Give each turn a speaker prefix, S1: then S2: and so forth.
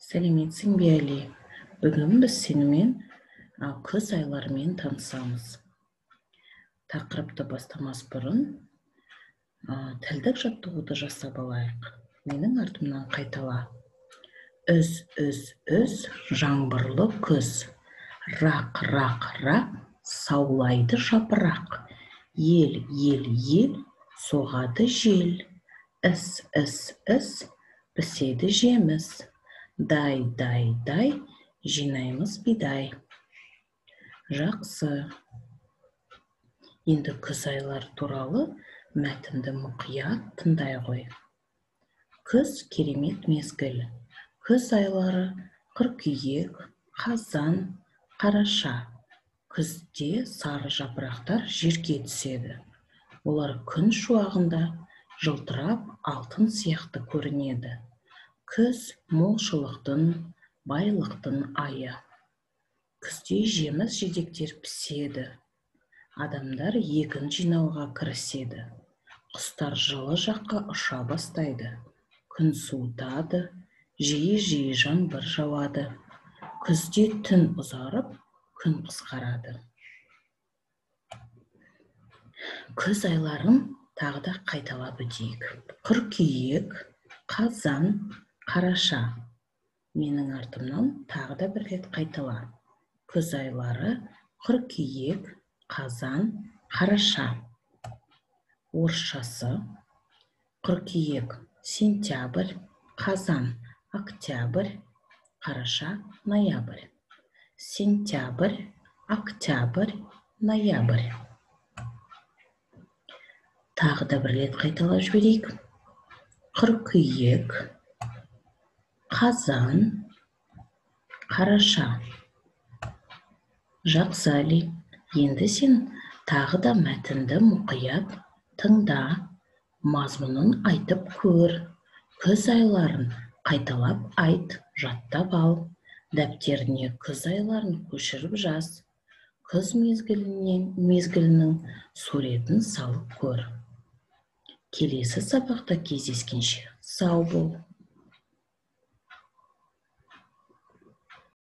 S1: Сәлеметсің бе, Әли? Бүгін біз сенімен күз айларымен танысамыз. Тақырыпты бастамас бұрын тілдік жаттығуды жасап алайық. Менің артымнан қайтала. Үз, жаңбырлы күз. Рақ, саулайды жапырақ. Ел, соғады жел. Іс, піседі жеміс. Дай, жинаймыз бидай. Жақсы. Енді күз айлар туралы мәтінді мұқият тыңдай ғой. Күз керемет мезгіл. Күз айлары қыркүйек, қазан, қараша. Күзде сары жапырақтар жерге түседі. Олар күн шуағында жылтырап алтын сияқты көрінеді. Күз молшылықтың, байлықтың айы. Күзде жеміс-жидектер піседі. Адамдар егін жинауға кіріседі. Құстар жылы жаққа ұша бастайды. Күн суытады, жиі жаңбыр жауады. Күзде түн ұзарып, күн қысқарады. Күз айларын тағы да қайталап өтейік. Қыркүйек, қазан, қараша. Менің артымнан тағы да бір рет қайтала. Күз айлары қыркүйек, қазан, қараша. Орысшасы қыркүйек, сентябрь, қазан, октябрь, қараша, ноябрь. Сентябрь, октябрь, ноябрь. Тағы да бір рет қайталап жіберейік. Қыркүйек, қазан, қараша. Жақсы, Әли. Енді сен тағы да мәтінді мұқият тыңда, мазмұнын айтып көр. Күз айларын қайталап айт, жаттап ал. Дәптеріне күз айларын көшіріп жаз. Күз мезгілінің суретін салып көр. Келесі сабақта кездескенше сау бол.